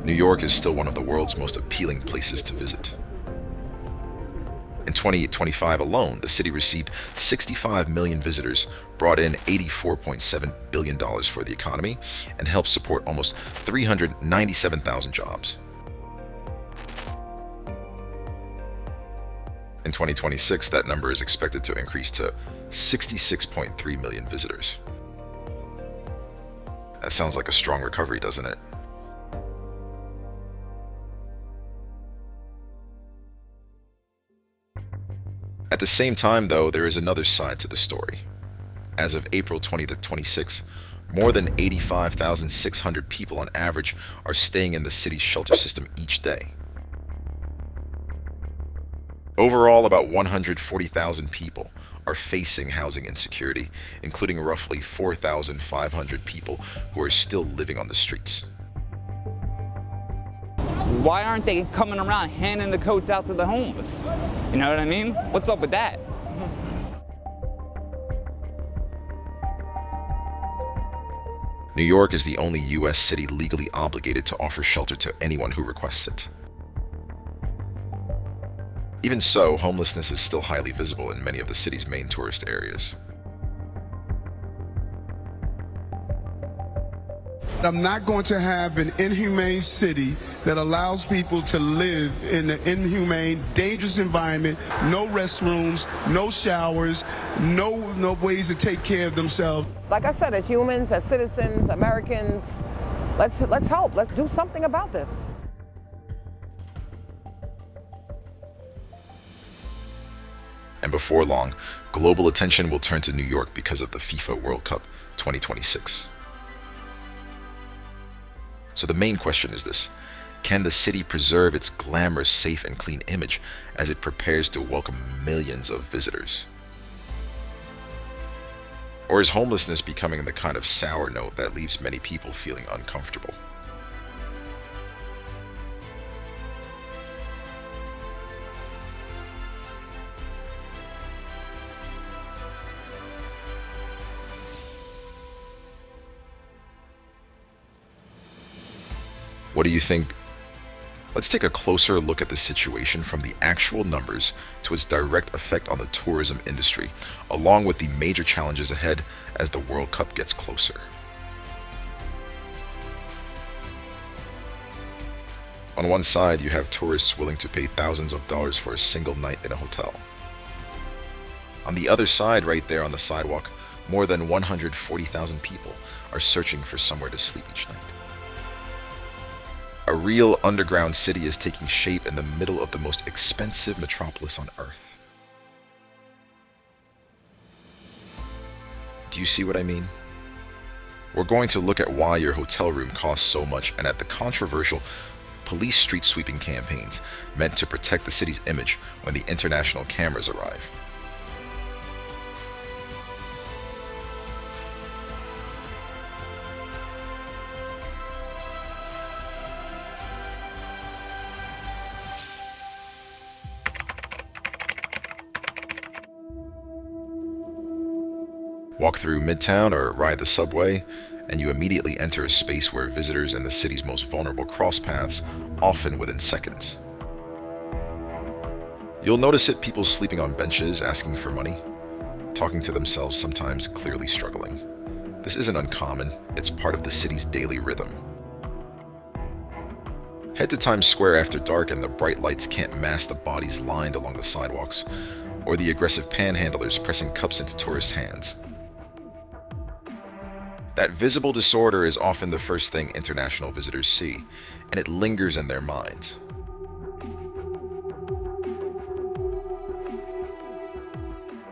New York is still one of the world's most appealing places to visit. In 2025 alone, the city received 65 million visitors, brought in $84.7 billion for the economy, and helped support almost 397,000 jobs. In 2026, that number is expected to increase to 66.3 million visitors. That sounds like a strong recovery, doesn't it? At the same time, though, there is another side to the story. As of April 2026, more than 85,600 people on average are staying in the city's shelter system each day. Overall, about 140,000 people are facing housing insecurity, including roughly 4,500 people who are still living on the streets. Why aren't they coming around handing the coats out to the homeless? You know what I mean? What's up with that? New York is the only U.S. city legally obligated to offer shelter to anyone who requests it. Even so, homelessness is still highly visible in many of the city's main tourist areas. I'm not going to have an inhumane city that allows people to live in an inhumane, dangerous environment, no restrooms, no showers, no ways to take care of themselves. Like I said, as humans, as citizens, Americans, let's help. Let's do something about this. And before long, global attention will turn to New York because of the FIFA World Cup 2026. So the main question is this: can the city preserve its glamorous, safe, and clean image as it prepares to welcome millions of visitors? Or is homelessness becoming the kind of sour note that leaves many people feeling uncomfortable? What do you think? Let's take a closer look at the situation from the actual numbers to its direct effect on the tourism industry, along with the major challenges ahead as the World Cup gets closer. On one side, you have tourists willing to pay thousands of dollars for a single night in a hotel. On the other side, right there on the sidewalk, more than 140,000 people are searching for somewhere to sleep each night. A real underground city is taking shape in the middle of the most expensive metropolis on Earth. Do you see what I mean? We're going to look at why your hotel room costs so much and at the controversial police street sweeping campaigns meant to protect the city's image when the international cameras arrive. Walk through Midtown or ride the subway, and you immediately enter a space where visitors and the city's most vulnerable cross paths, often within seconds. You'll notice it: people sleeping on benches, asking for money, talking to themselves, sometimes clearly struggling. This isn't uncommon, it's part of the city's daily rhythm. Head to Times Square after dark and the bright lights can't mask the bodies lined along the sidewalks, or the aggressive panhandlers pressing cups into tourists' hands. That visible disorder is often the first thing international visitors see, and it lingers in their minds.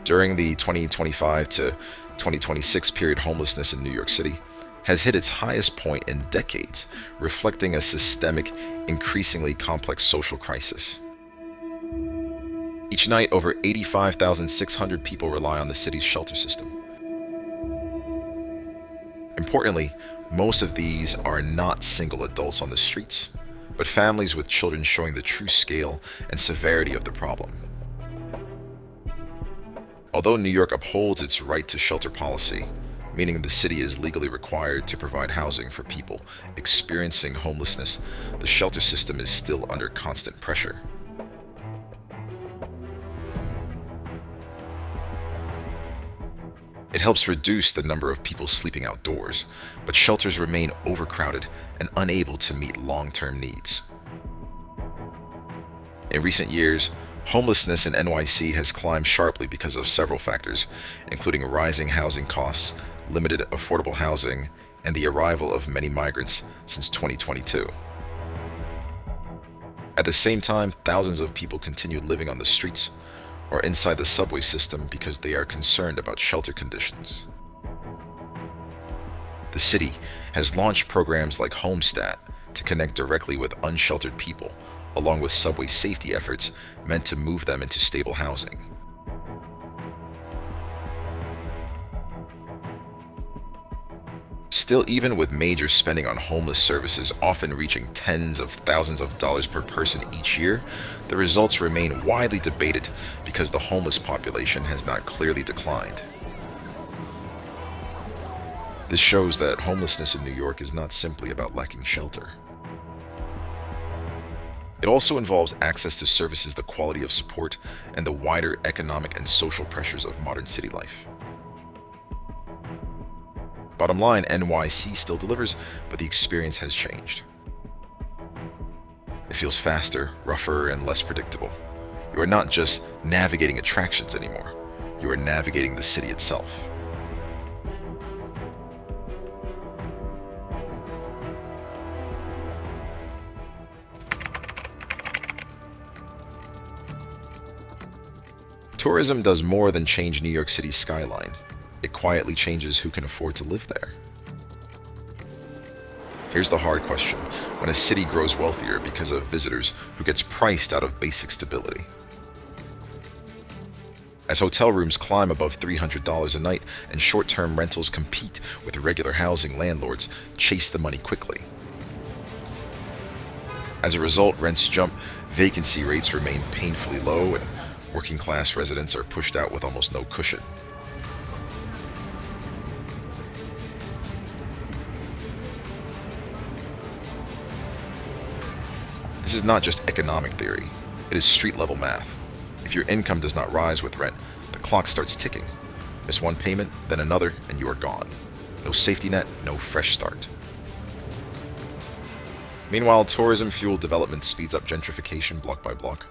During the 2025 to 2026 period, homelessness in New York City has hit its highest point in decades, reflecting a systemic, increasingly complex social crisis. Each night, over 85,600 people rely on the city's shelter system. Importantly, most of these are not single adults on the streets, but families with children, showing the true scale and severity of the problem. Although New York upholds its right to shelter policy, meaning the city is legally required to provide housing for people experiencing homelessness, the shelter system is still under constant pressure. It helps reduce the number of people sleeping outdoors, but shelters remain overcrowded and unable to meet long-term needs. In recent years, homelessness in NYC has climbed sharply because of several factors, including rising housing costs, limited affordable housing, and the arrival of many migrants since 2022. At the same time, thousands of people continue living on the streets or inside the subway system because they are concerned about shelter conditions. The city has launched programs like Homestat to connect directly with unsheltered people, along with subway safety efforts meant to move them into stable housing. Still, even with major spending on homeless services often reaching tens of thousands of dollars per person each year, the results remain widely debated because the homeless population has not clearly declined. This shows that homelessness in New York is not simply about lacking shelter. It also involves access to services, the quality of support, and the wider economic and social pressures of modern city life. Bottom line, NYC still delivers, but the experience has changed. It feels faster, rougher, and less predictable. You are not just navigating attractions anymore. You are navigating the city itself. Tourism does more than change New York City's skyline. It quietly changes who can afford to live there. Here's the hard question. When a city grows wealthier because of visitors, who gets priced out of basic stability? As hotel rooms climb above $300 a night and short-term rentals compete with regular housing, landlords chase the money quickly. As a result, rents jump, vacancy rates remain painfully low, and working-class residents are pushed out with almost no cushion. This is not just economic theory, it is street-level math. If your income does not rise with rent, the clock starts ticking. Miss one payment, then another, and you are gone. No safety net, no fresh start. Meanwhile, tourism-fueled development speeds up gentrification block by block.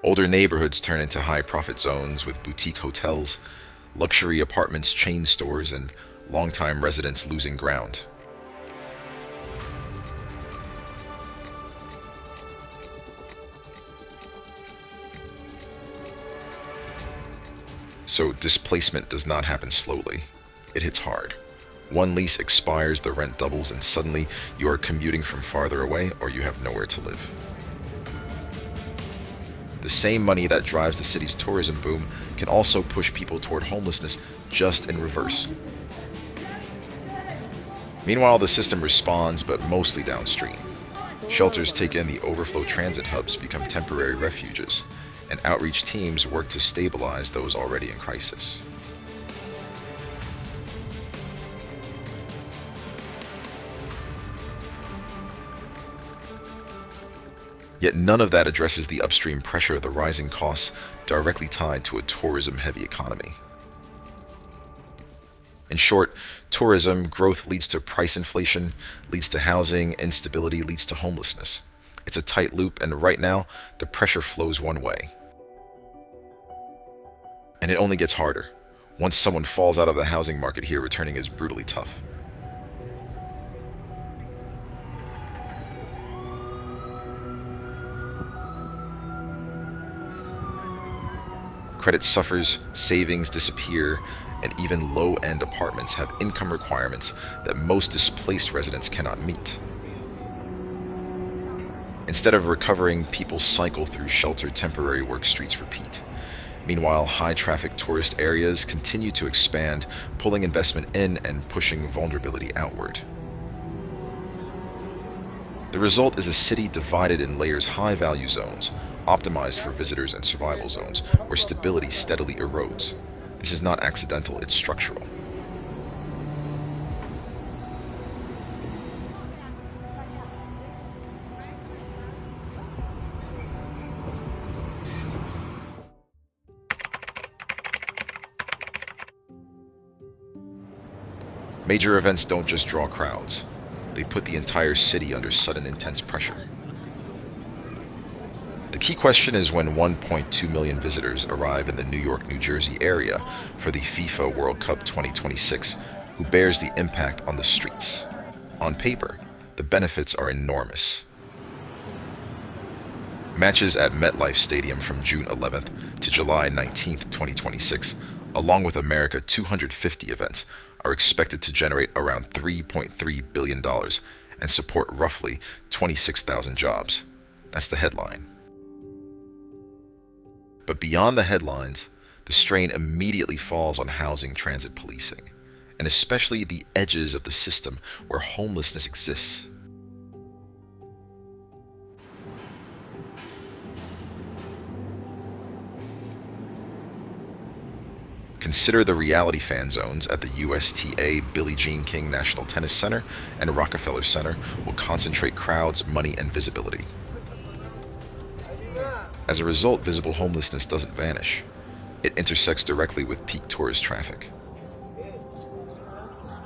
Older neighborhoods turn into high-profit zones with boutique hotels, luxury apartments, chain stores, and longtime residents losing ground. So displacement does not happen slowly. It hits hard. One lease expires, the rent doubles, and suddenly you are commuting from farther away or you have nowhere to live. The same money that drives the city's tourism boom can also push people toward homelessness, just in reverse. Meanwhile, the system responds, but mostly downstream. Shelters take in the overflow transit hubs, become temporary refuges, and outreach teams work to stabilize those already in crisis. Yet none of that addresses the upstream pressure of the rising costs directly tied to a tourism-heavy economy. In short, tourism growth leads to price inflation, leads to housing instability, leads to homelessness. It's a tight loop, and right now, the pressure flows one way. And it only gets harder. Once someone falls out of the housing market here, returning is brutally tough. Credit suffers, savings disappear, and even low-end apartments have income requirements that most displaced residents cannot meet. Instead of recovering, people cycle through sheltered temporary work streets repeat. Meanwhile, high-traffic tourist areas continue to expand, pulling investment in and pushing vulnerability outward. The result is a city divided in layers: high-value zones, optimized for visitors, and survival zones, where stability steadily erodes. This is not accidental, it's structural. Major events don't just draw crowds. They put the entire city under sudden intense pressure. The key question is when 1.2 million visitors arrive in the New York, New Jersey area for the FIFA World Cup 2026, who bears the impact on the streets? On paper, the benefits are enormous. Matches at MetLife Stadium from June 11th to July 19th, 2026, along with America 250 events, are expected to generate around $3.3 billion and support roughly 26,000 jobs. That's the headline. But beyond the headlines, the strain immediately falls on housing transit policing, and especially the edges of the system where homelessness exists. Consider the reality fan zones at the USTA Billie Jean King National Tennis Center and Rockefeller Center will concentrate crowds, money, and visibility. As a result, visible homelessness doesn't vanish. It intersects directly with peak tourist traffic.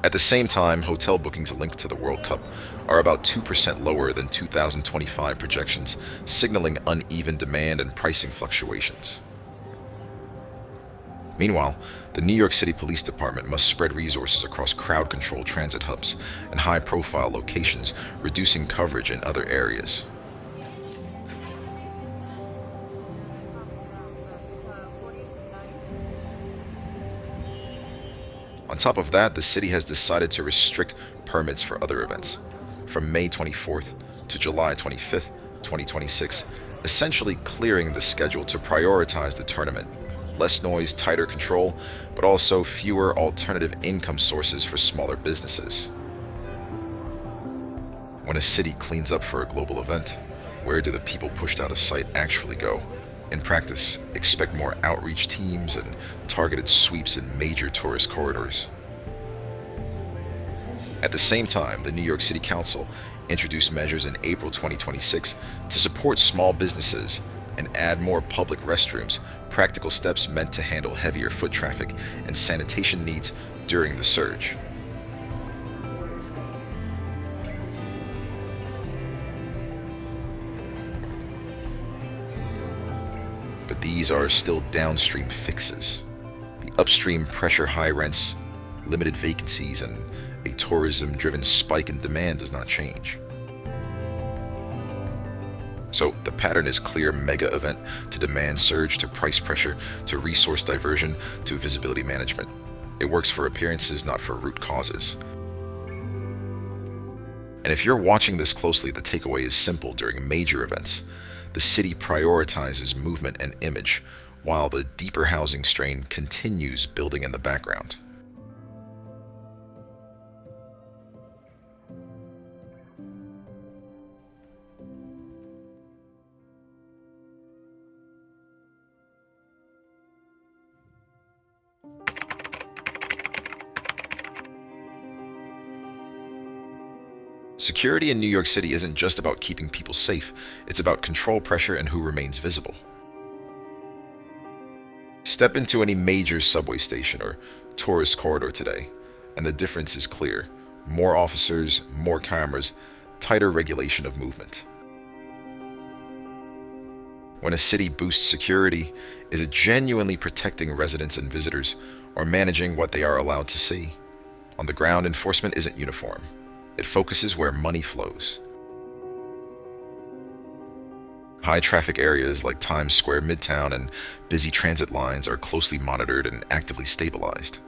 At the same time, hotel bookings linked to the World Cup are about 2% lower than 2025 projections, signaling uneven demand and pricing fluctuations. Meanwhile, the New York City Police Department must spread resources across crowd-controlled transit hubs and high-profile locations, reducing coverage in other areas. On top of that, the city has decided to restrict permits for other events from May 24th to July 25th, 2026, essentially clearing the schedule to prioritize the tournament. Less noise, tighter control, but also fewer alternative income sources for smaller businesses. When a city cleans up for a global event, where do the people pushed out of sight actually go? In practice, expect more outreach teams and targeted sweeps in major tourist corridors. At the same time, the New York City Council introduced measures in April 2026 to support small businesses and add more public restrooms, practical steps meant to handle heavier foot traffic and sanitation needs during the surge. But these are still downstream fixes. The upstream pressure, high rents, limited vacancies, and a tourism-driven spike in demand does not change. So the pattern is clear: mega event to demand surge to price pressure to resource diversion to visibility management. It works for appearances, not for root causes. And if you're watching this closely, the takeaway is simple. During major events, the city prioritizes movement and image, while the deeper housing strain continues building in the background. Security in New York City isn't just about keeping people safe, it's about control pressure and who remains visible. Step into any major subway station or tourist corridor today, and the difference is clear. More officers, more cameras, tighter regulation of movement. When a city boosts security, is it genuinely protecting residents and visitors, or managing what they are allowed to see? On the ground, enforcement isn't uniform. It focuses where money flows. High traffic areas like Times Square, Midtown, and busy transit lines are closely monitored and actively stabilized.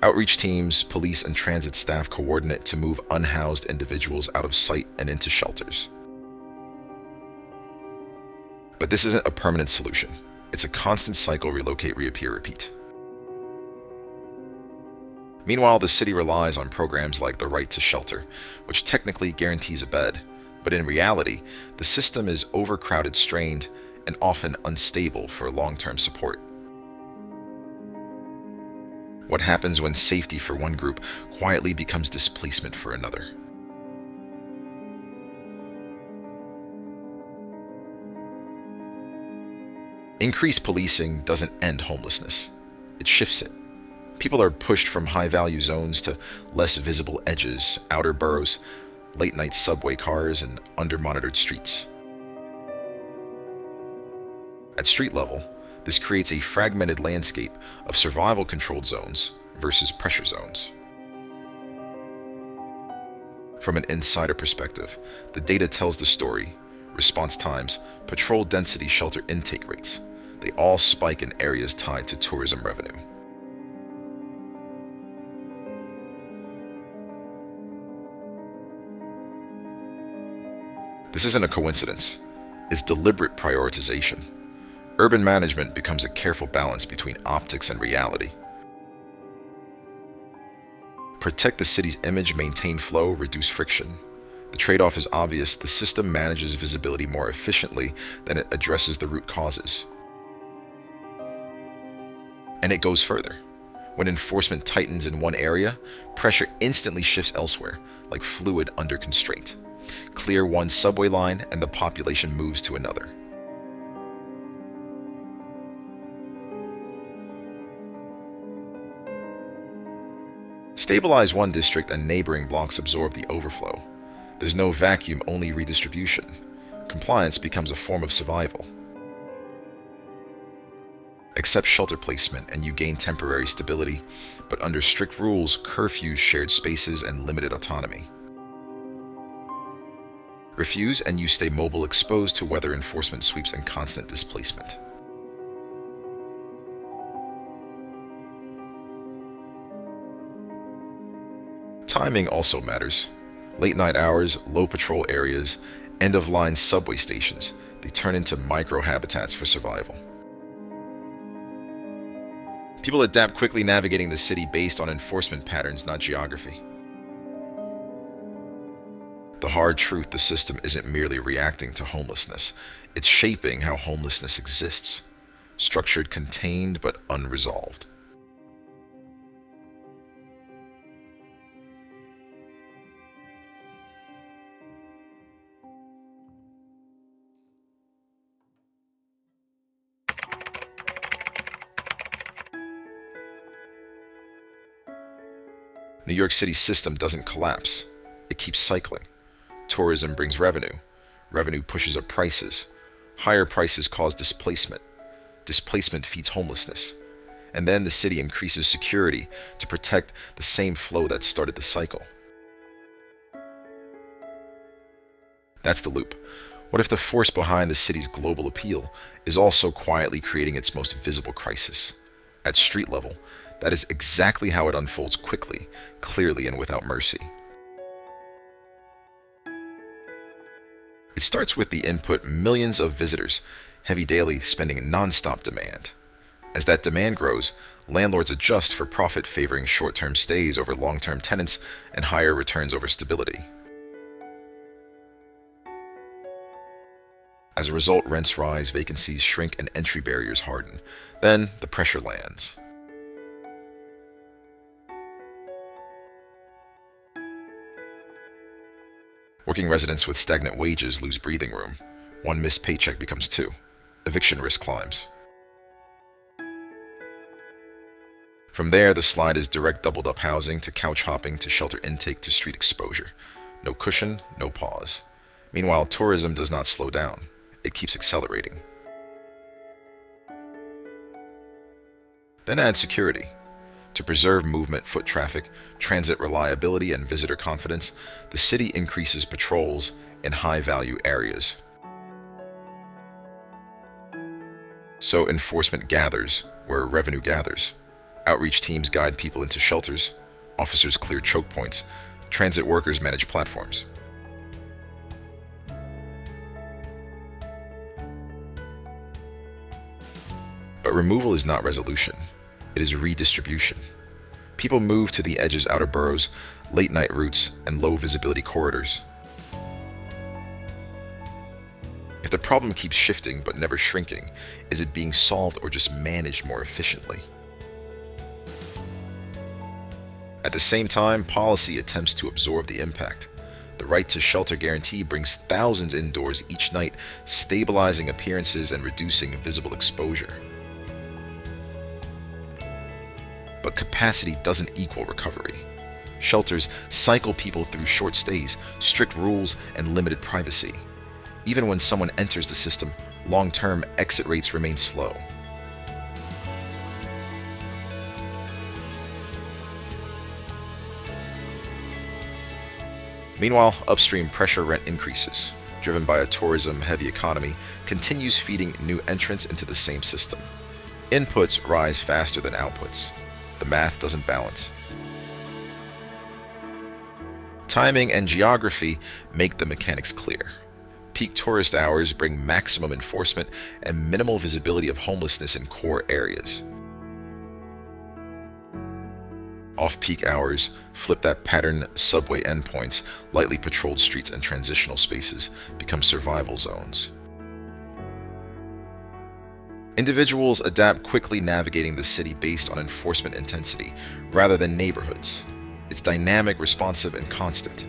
Outreach teams, police, and transit staff coordinate to move unhoused individuals out of sight and into shelters. But this isn't a permanent solution. It's a constant cycle: relocate, reappear, repeat. Meanwhile, the city relies on programs like the right to shelter, which technically guarantees a bed, But in reality, the system is overcrowded, strained, and often unstable for long-term support. What happens when safety for one group quietly becomes displacement for another? Increased policing doesn't end homelessness. It shifts it. People are pushed from high-value zones to less visible edges, outer boroughs, late-night subway cars, and under-monitored streets. At street level, this creates a fragmented landscape of survival-controlled zones versus pressure zones. From an insider perspective, the data tells the story: response times, patrol density, shelter intake rates. They all spike in areas tied to tourism revenue. This isn't a coincidence. It's deliberate prioritization. Urban management becomes a careful balance between optics and reality. Protect the city's image, maintain flow, reduce friction. The trade-off is obvious. The system manages visibility more efficiently than it addresses the root causes. And it goes further. When enforcement tightens in one area, pressure instantly shifts elsewhere, like fluid under constraint. Clear one subway line and the population moves to another. Stabilize one district and neighboring blocks absorb the overflow. There's no vacuum, only redistribution. Compliance becomes a form of survival. Accept shelter placement and you gain temporary stability, but under strict rules, curfews, shared spaces, and limited autonomy. Refuse and you stay mobile, exposed to weather enforcement sweeps and constant displacement. Timing also matters. Late night hours, low patrol areas, end-of-line subway stations, they turn into micro-habitats for survival. People adapt quickly, navigating the city based on enforcement patterns, not geography. The hard truth: the system isn't merely reacting to homelessness, it's shaping how homelessness exists. Structured, contained, but unresolved. New York City's system doesn't collapse. It keeps cycling. Tourism brings revenue. Revenue pushes up prices. Higher prices cause displacement. Displacement feeds homelessness. And then the city increases security to protect the same flow that started the cycle. That's the loop. What if the force behind the city's global appeal is also quietly creating its most visible crisis? At street level, that is exactly how it unfolds: quickly, clearly, and without mercy. It starts with the input: millions of visitors, heavy daily spending, non-stop demand. As that demand grows, landlords adjust for profit, favoring short-term stays over long-term tenants and higher returns over stability. As a result, rents rise, vacancies shrink, and entry barriers harden. Then the pressure lands. Working residents with stagnant wages lose breathing room. One missed paycheck becomes two. Eviction risk climbs. From there, the slide is direct doubled-up housing to couch hopping to shelter intake to street exposure. No cushion, no pause. Meanwhile, tourism does not slow down. It keeps accelerating. Then add security. To preserve movement, foot traffic, transit reliability, and visitor confidence, the city increases patrols in high-value areas. So enforcement gathers where revenue gathers. Outreach teams guide people into shelters. Officers clear choke points. Transit workers manage platforms. But removal is not resolution. It is redistribution. People move to the edges, outer boroughs, late-night routes, and low-visibility corridors. If the problem keeps shifting but never shrinking, is it being solved or just managed more efficiently? At the same time, policy attempts to absorb the impact. The right to shelter guarantee brings thousands indoors each night, stabilizing appearances and reducing visible exposure. But capacity doesn't equal recovery. Shelters cycle people through short stays, strict rules, and limited privacy. Even when someone enters the system, long-term exit rates remain slow. Meanwhile, upstream pressure rent increases, driven by a tourism-heavy economy, continues feeding new entrants into the same system. Inputs rise faster than outputs. The math doesn't balance. Timing and geography make the mechanics clear. Peak tourist hours bring maximum enforcement and minimal visibility of homelessness in core areas. Off-peak hours flip that pattern. Subway endpoints, lightly patrolled streets, and transitional spaces become survival zones. Individuals adapt quickly, navigating the city based on enforcement intensity rather than neighborhoods. It's dynamic, responsive, and constant.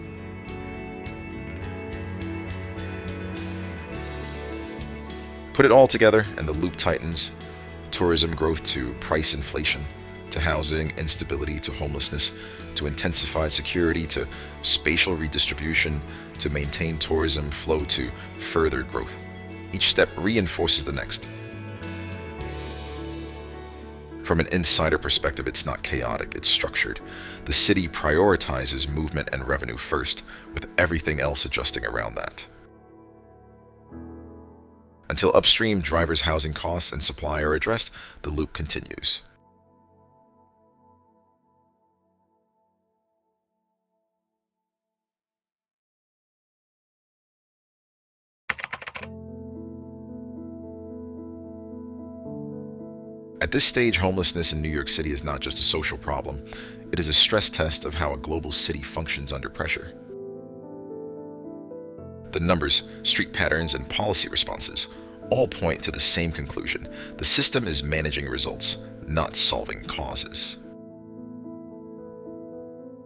Put it all together and the loop tightens. Tourism growth to price inflation, to housing instability, to homelessness, to intensified security, to spatial redistribution, to maintain tourism flow, to further growth. Each step reinforces the next. From an insider perspective, it's not chaotic, it's structured. The city prioritizes movement and revenue first, with everything else adjusting around that. Until upstream drivers' housing costs and supply are addressed, the loop continues. At this stage, homelessness in New York City is not just a social problem. It is a stress test of how a global city functions under pressure. The numbers, street patterns, and policy responses all point to the same conclusion. The system is managing results, not solving causes.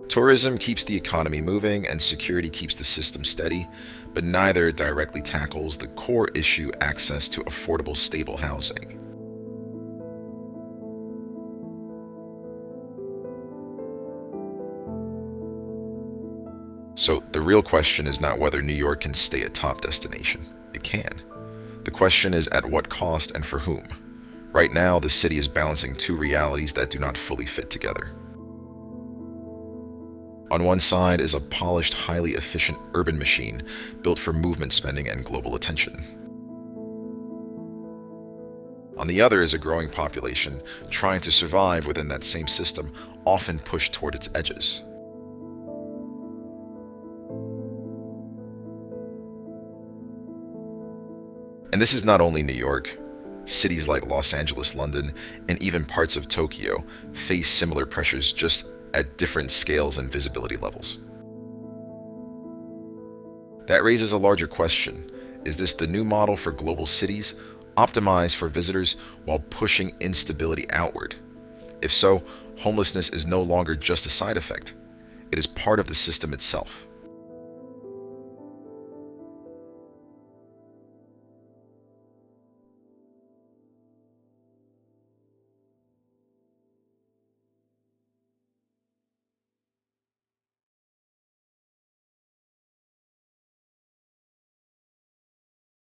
Tourism keeps the economy moving and security keeps the system steady, but neither directly tackles the core issue: access to affordable, stable housing. So the real question is not whether New York can stay a top destination. It can. The question is at what cost and for whom. Right now, the city is balancing two realities that do not fully fit together. On one side is a polished, highly efficient urban machine built for movement spending and global attention. On the other is a growing population trying to survive within that same system, often pushed toward its edges. And this is not only New York. Cities like Los Angeles, London, and even parts of Tokyo face similar pressures, just at different scales and visibility levels. That raises a larger question. Is this the new model for global cities, optimized for visitors while pushing instability outward? If so, homelessness is no longer just a side effect. It is part of the system itself.